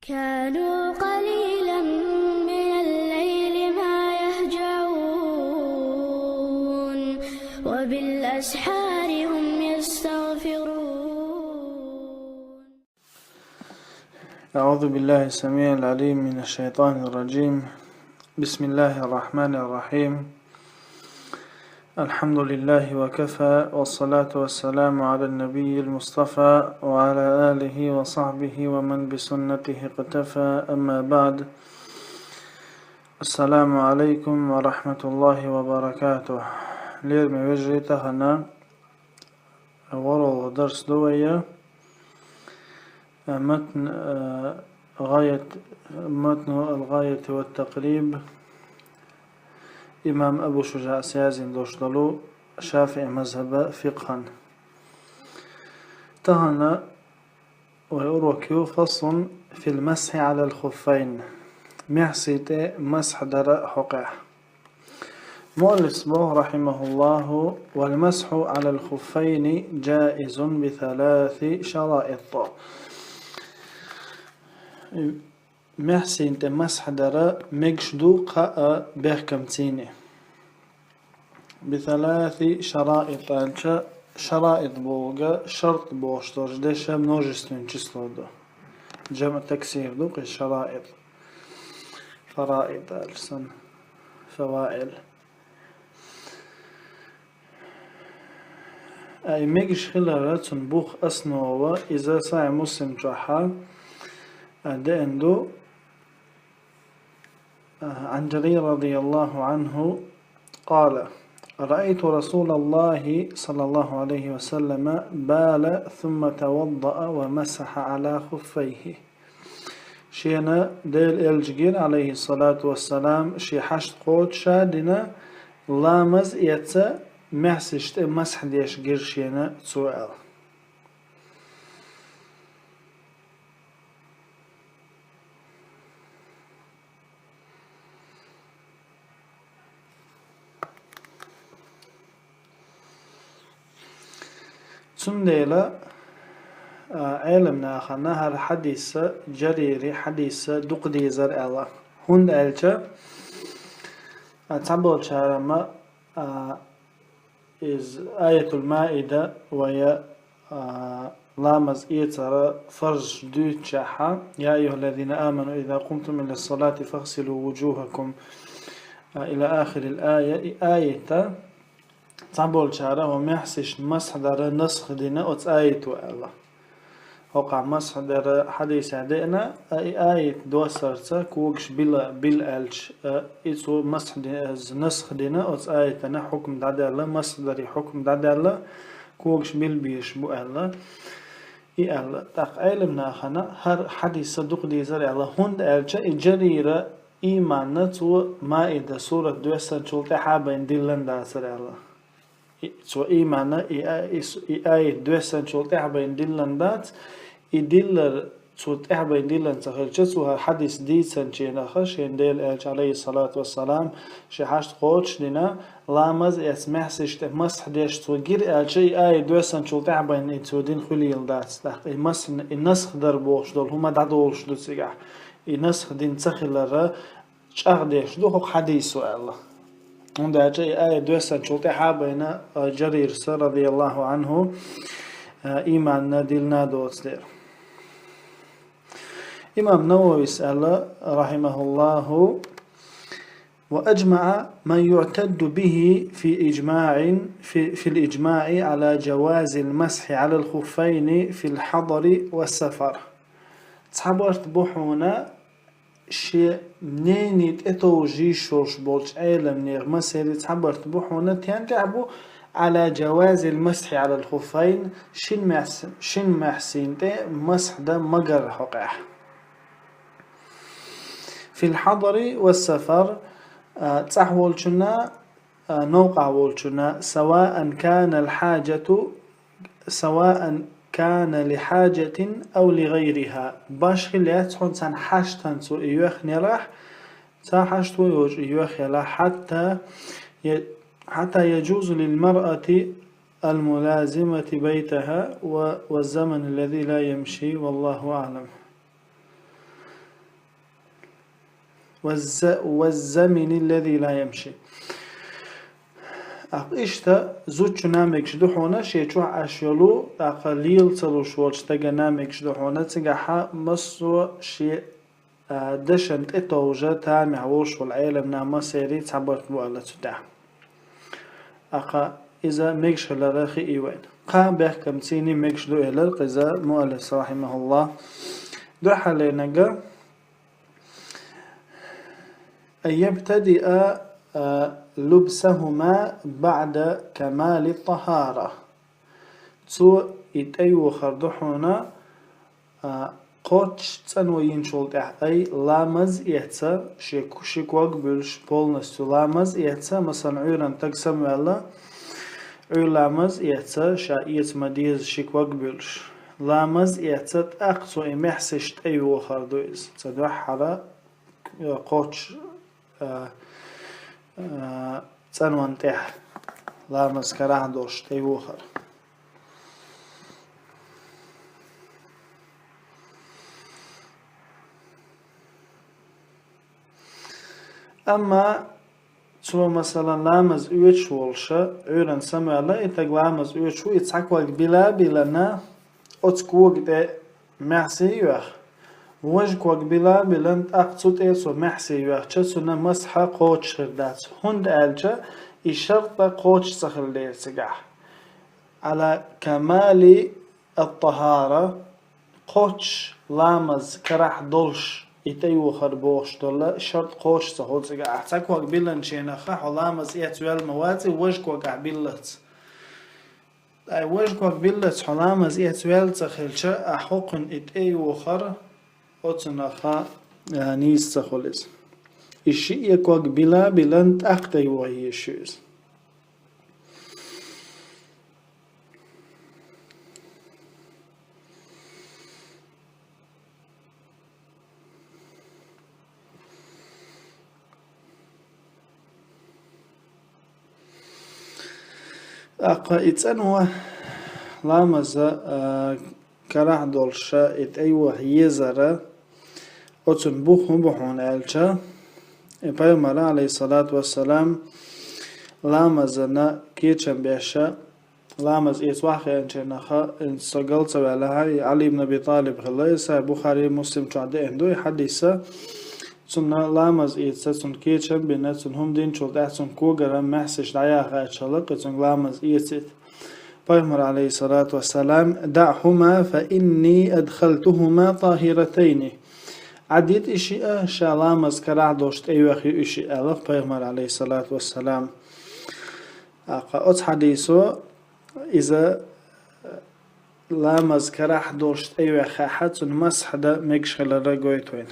كانوا قليلا من الليل ما يهجعون وبالأسحار هم يستغفرون. أعوذ بالله السميع العليم من الشيطان الرجيم. بسم الله الرحمن الرحيم. الحمد لله وكفى، والصلاة والسلام على النبي المصطفى وعلى آله وصحبه ومن بسنته اقتفى، أما بعد. السلام عليكم ورحمة الله وبركاته. لير وجري تهنا ورو درس دوية متن الغاية والتقريب، إمام أبو شجاع سيازين دوشتلو، شافعي مذهب فقها. تهنا ويروكيو فصل في المسح على الخفين، محسيت مسح در حقه. مؤلف رحمه الله: والمسح على الخفين جائز بثلاث شرائط. محسيت مسح در مجشدو قاء بيحكم تيني بثلاث شرائط. شرائط بوغا شرط بوشتوش ديشا множественное число دو، جمع تكسير دو الشرائط. فرائض السن فوائل. أي ميجش خلالة تنبوخ أسنوة إذا ساعي مسلم جحا دندو عن جرير رضي الله عنه قال: رأيت رسول الله صلى الله عليه وسلم بال ثم توضأ ومسح على خفيه. شينا ديل الجير عليه الصلاة والسلام شي حشت قوت شادنا لامز يتسا محسشت مسح ديش جير شينا سؤال. سنديلا علمنا خنا هر حديث جريري حديث دقدي زر الله هند ألچا تعبر شارما إز آية المائدة ويا لامز إيتر فرج دوت شاحا: يا أيها الذين آمنوا إذا قمتم إلى الصلاة فاغسلوا وجوهكم إلى آخر الآية. آية تعبول شعره ومحسش مسح در نسخ دينا أتس آية الله وقع مسح در حديث عدينا آية دوسرتا كوكش بالألش إتسو مسح نسخ دينا أتس آية أنا حكم دعد الله مسح دري حكم دعد الله كوكش بالبيش بو الله الله تاق علمنا خنا هر حديث صدق دي زرع الله هند ألشا إجريرا إيماننا تو مائدة سورة دوسر شلطة حابين دلن داسر الله سو إيمانا آية دوسن شلت إحبين دلن دات إدلر شلت إحبين دلن تخيل شسوها حديث ديسن شين أخش ينديل إلج عليه الصلاة والسلام شحشت قوتش دينا لامز اسمح سشت مسح ديش توجير إلج آية دوسن شلت إحبين إتودين خليل دات مسح النسخ در بوش دول هما دادولش دو سيجح النسخ دين تخيل را شأخ ديش دو حديث الله. عند آية دوسن شلطة حابينا جرير رضي الله عنه إيماننا دلنا دوتسلير. إمام نووي سأل رحمه الله: وأجمع من يعتد به في الإجماع على جواز المسح على الخفين في الحضر والسفر. تصحبوا بوحونا شيء منين اتوجي شوش بولش عالم نير مسيري تحبرت بوحونا تيانجعبو على جواز المسح على الخفين. شن محسين تي مسح ده مقر حقه في الحضر والسفر. تحولشنا نوقع ولشنا سواء كان لحاجة أو لغيرها. باش خليات حون سان حاشتان سو إيوخ نراح ساحشت ويوج إيوخ يلا حتى يجوز للمرأة الملازمة بيتها والزمن الذي لا يمشي، والله أعلم. والزمن الذي لا يمشي. إشتا زوج نامك شدوحونا شيء عشيلو أقليل تلوش والشتاق نامك شدوحونا تجاحا مصو شيء دشنت إتوجا تامع وش والعالم نعم سيري تعبرت بوالة تدع إذا ميكش لراخي إيوين بيحكم تيني ميكش دو إلال قزا مؤلف رحمه الله دو حالينجا أن يبتدئ لبسهما بعد كمال الطهارة تو إتأيو خردوحونا قوتش تنوين شولت أي لامز يهتا شكوك بلش بولنستو لامز يهتا مثلا عيران تقسم ولا عير لامز يهتا شايت مديز شكوك بلش لامز يهتا أقصو إمحسشت أيو خردويز تدوح حرا قوتش تنوان تح لامز كراه دوش أيو خر أما تو مثلا لامز اوش ولشا عيران سمعلا إتاق لامز اوش ويتساقوك بلا أتكوك ده محسي يوخ وجكوك بلا أقصد إيسو محسي يوخ چسونا مسحا قوش خردات هند ألجا إشارت قوش سخل دير سقاح على كمال الطهارة قوش لامز كراح دولش إتيو خربوش دولا شرط قوش سهول سقاح تاكوك بلن شينخا حلامز إيتوال مواتي وجكوك عبلت أي وجكوك بلت حلامز إيتوال تخلشا أحوقن إتيو خر أتنخا نيس سخوليز إشي يكوك بلن تأختي وهي شوز إتسانوا لامزا كراح دولشا إتأيوه يزارا أتن بوحون ألشا إبايمارا عليه الصلاة والسلام لامزنا كيتشن بيشا لامز إتواحي أنشيناخا إنساقل سوالها علي بن أبي طالب خلايسا بخاري مسلم تعدي اندوي حديثا سنة لامز إيتسا سن كيتشن بنا سن هم دين شولت أحسن كوغرا محسش دعياها أتشالق سن لامز إيتسيت بيغمر عليه الصلاة والسلام دعهما فإني أدخلتهما طاهرتين عديد إشياء شالامز كراع دوشت أيوخي إشياء ألف بيغمر عليه الصلاة والسلام أتس حديثو إذا لامز كراع دوشت أيوخي حد سن مسح دا ميكشغل الرقويتوين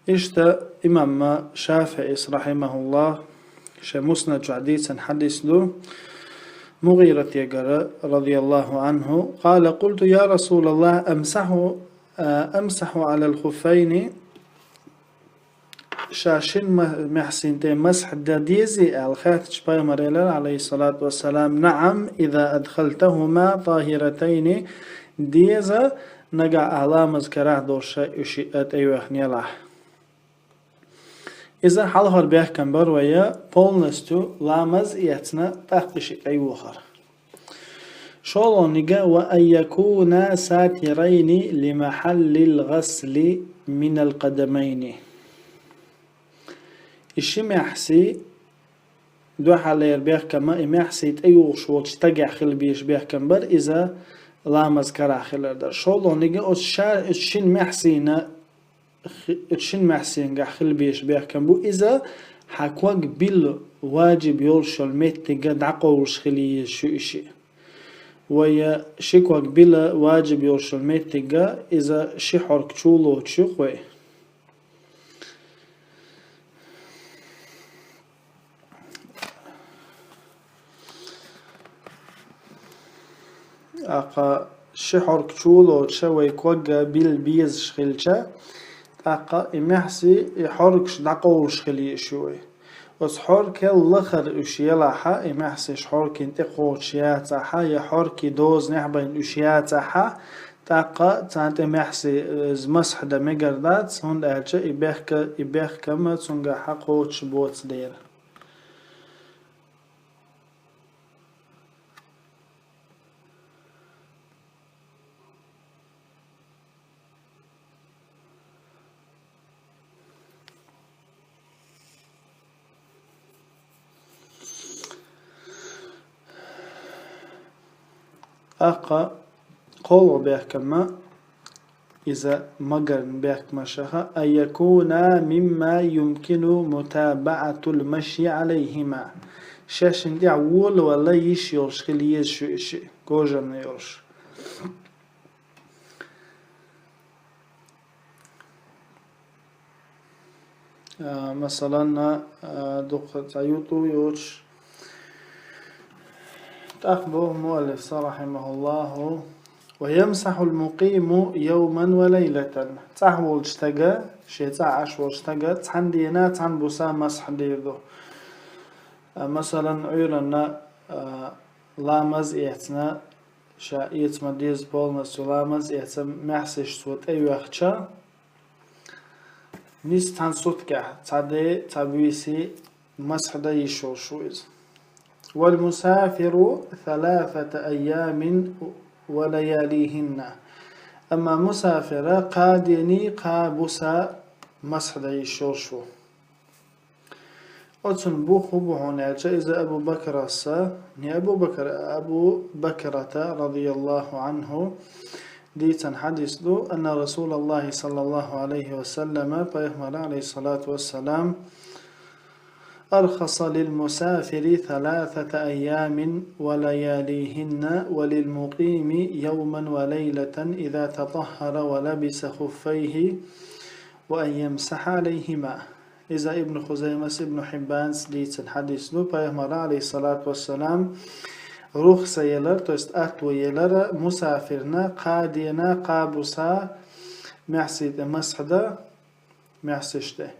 إشتا إمام شافعي رحمه الله مسند حديثا حديث له مغيرة يقرأ رضي الله عنه قال قلت يا رسول الله أمسح على الخفين شاشن محسن تي مسح داديزي الخاتش بايمر عليه الصلاة والسلام نعم إذا أدخلتهما طاهرتين ديزا نقع علامز كراه دوشا يشيئت أيوخني الله إذا حالهر بيحكم برويا بولنستو لامز يتنا تحقش أيوخر شولونيغا وأن يكون ساترين لمحل الغسل من القدمين إشي محسي دو حالير بيحكم محسي تأيوخ شوش تقع خل بيش بيحكم بر إذا لامز كرا خلر در شولونيغا أتشين محسينا اتشين محسين قاخل بيش بيحكم بو إذا حكوك بيل واجب يولشو الميت قد عقوش خليه شو إشي ويا شكوك بيل واجب يولشو الميت إذا شحر كتشولو تشوقوي أقا شحر كتشولو تشوي كوكا بيل بيز شخلشا أقا إمحسي يحركش دقوش خليه شوي بس حركة اللخر اشيلاحا امحسش حركة انتقو شياتاحا يا حركة دوز نحبين اشياتاحا تاقا تانت امحسي زمسح دا مقردات هون دالشا يبيخ كما تسنغا حقوش بوتس دير أقا قول بيحكما إذا مقرن بيحكما شخا أن يكون مما يمكن متابعة المشي عليهما شاشن دي عول ولا يش يرش خليز شو إشي كوجن يرش مثلا دقة عيوتو يوش تأخبه مؤلف رحمه الله ويمسح المقيم يوما وليلة تحول اشتقى شي تعش واشتقى تحندينا تنبسا مسح ديردو مثلا عيرنا لامز اعتنا شائيت مديز بولنس لامز اعتنا محسش صوت اي وقتشا نيس تان صوتك تعدي تبويسي مسح دا يشو شويز والمسافر 3 أيام ولياليهن أما مسافرة قادني قابوسا مسح دا يشوشو أتن بوخو بوهونا جائزة أبو بكر السا أبو بكرة رضي الله عنه ديتن حديث له أن رسول الله صلى الله عليه وسلم بيهمر عليه الصلاة والسلام أرخص للمسافر 3 أيام ولياليهن وللمقيم يوما وليلة إذا تطهر ولبس خفيه وأن يمسح عليهما إذا ابن خزيمة ابن حبان سليت الحديث له بيهمر عليه الصلاة والسلام رخصة يلر توست أتو يلر مسافرنا قادينا قابوسا محسد مسحدا محسشته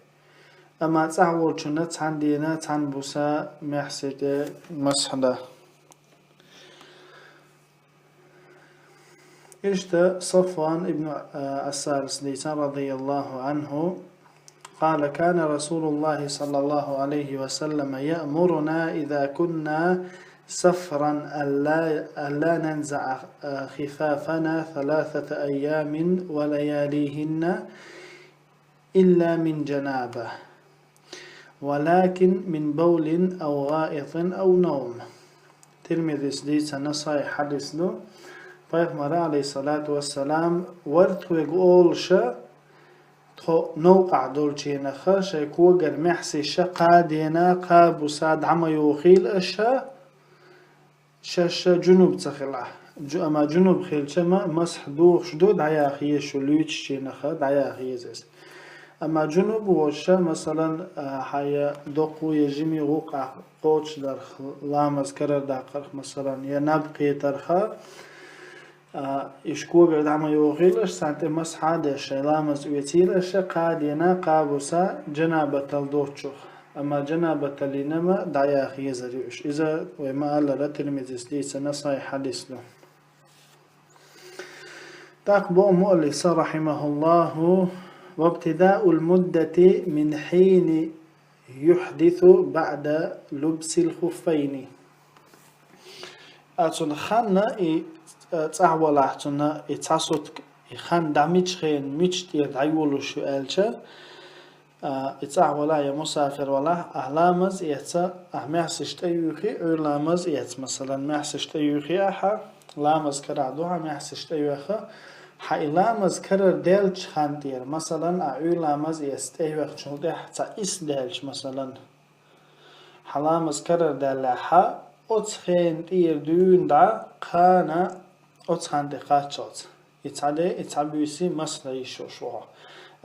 أما تعول شنة عندنا تنبوسا محسد مسحدا إشتا صفوان ابن السارس ليسان رضي الله عنه قال كان رسول الله صلى الله عليه وسلم يأمرنا إذا كنا سفرا ألا ننزع خفافنا 3 أيام ولياليهن إلا من جنابه ولكن من بول أو غائط أو نوم ترمذي سديس نصايح حديث له فيغمر عليه الصلاة والسلام ورث ويقول شا نوقع دولشينا خش يكوغر محسي شا قادينا قابو ساد عما يوخيل أشا شاشا جنوب تخلع أما جنوب خيل شما مسح دوخ شدود عيا خيش وليتش شينا خد عيا خيزيس أما جنوب وشا مثلا حيا دقو يجمي وقع قوش در لامز كرر داقر مثلا ينبقي ترخا إشكو قرد عما يوغيلش سانت مسحا ديش لامز ويتيلش قادينا قابوسا جنابة الدوتشوخ أما جنابة لنما دعيا خيزريوش إذا وما قال لتلميذ سليس نصايح حديث له تقبو مؤلف رحمه الله وابتداء المدة من حين يحدث بعد لبس الخفين أتون خانا تعوال أحتنا اتعصد خان دعميش خين ميش يدعيولو شو ألشا اتعوال يا مسافر ولا أهلامز يتا أحمحسشت أيوخي أولامز يت مثلا محسشت أيوخي أحا لامز كرعدوها محسشت أيوخي حيلامز كرر ديلش خان دير مثلا أولامز يستيوخ شلده حتى إس ديلش مثلا حلامز كرر ديلها أتخين دير دون دا خانا أتخان دي قاتشات يتعبيسي مسلا يشوشوها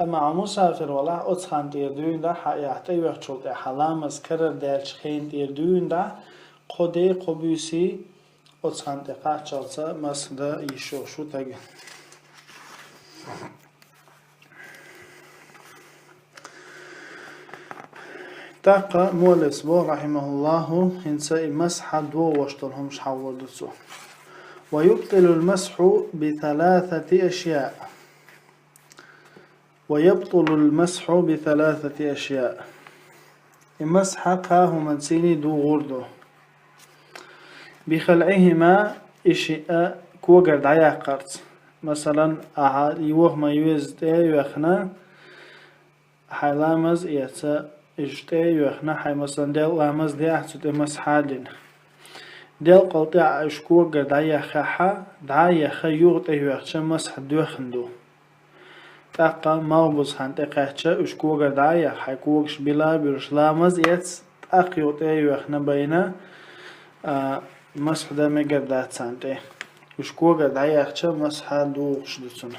أما مسافر ولا أتخان دير دون دا يحتيوخ شلده حلامز كرر ديلش خين دير دون دا قدي قبيسي أتخان دي قاتشات مسلا يشوشو تاقي تاقا مول الأسبوع رحمه الله إنسا مسح دو واشترهم مش حول دسو. ويبطل المسح بثلاثة أشياء. ويبطل المسح بثلاثة أشياء. المسح قاه منسيني دو غردو بخلعهما إشياء كوغر دعيا قرص مثلا يوه ما يوزد يوخنا حيلامز يتسا إجتي يوخنا حي مثلا ديل لامز دي أحسد مسحالين ديل قلطع إشكوغر دعيا خاحا دعيا خيوغت يوخشا مسح دوخندو تاقا موبوز هانت اقاحشا اشكوغر دعايا حيكوغش بلا بيرش لامز يتس تاقيوت يوخنا بينا مسح دا ميقر دات سانتي اشكوغر دعايا اخشا مسح دوغش دوتسون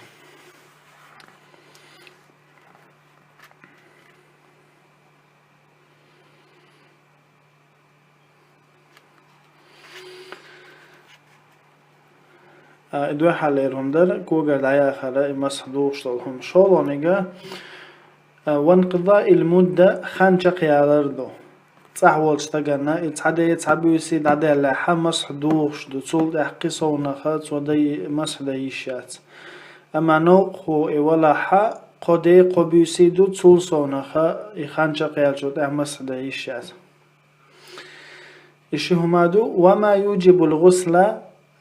دو حاليرهم در كوغر دعايا خلا مسح دوغش دولهم شولونيغا وانقضاء المدة خانشق يالردو صحول شتغنا يتحدى يتحبي يسيد عدى لحا مسح دوغش دو تول احقي صونخات ودي مسح دايشات اما نوخو ولا حا قدي قبي يسيدو تول صونخا يخانشق يالشوت مسح دايشات اشي همادو وما يوجب الغسل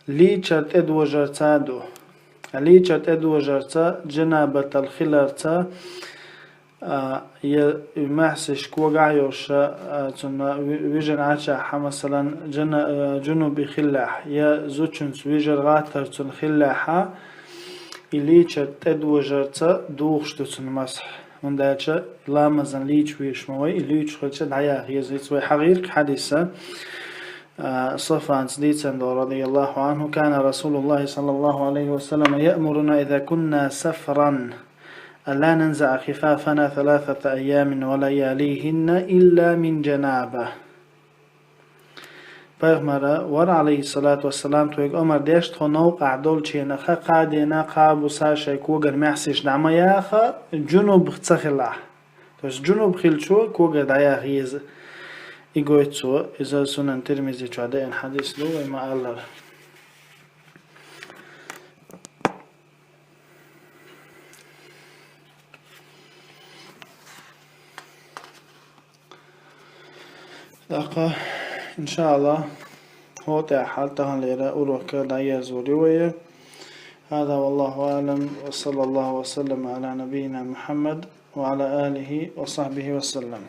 لي چرت اد وجرتا دو لي چرت اد وجرتا جنابة الخلرتا يمحسش كوغا يوشا تنا ويجن عاشا مثلا جنوب خلاح يا زوچنس ويجر غاتر تن خلاحا اللي چرت اد وجرتا دوغش تن مسح ونداچا لامزن ليچ ويش موي اللي يچ دعيا هي زيت وي حقيق حديثه صفان سديتسن رضي الله عنه كان رسول الله صلى الله عليه وسلم يأمرنا إذا كنا سفرا ألا ننزع خفافنا 3 أيام ولياليهن إلا من جنابة پیغمبر ور عليه الصلاة والسلام تويق عمر ديشت خو نوقع دول چينخا قادينا قابو ساشي كوغر محسيش دعما ياخا جنوب تسخلاح توش جنوب خلشو كوغر دعيا غيز إيغويتسو إذا سنن ترمزي چوادين حديث لو وما الله لقى إن شاء الله هو حالتها ليرا أروك دعيا زوري هذا والله أعلم وصلى الله وسلم على نبينا محمد وعلى آله وصحبه وسلم.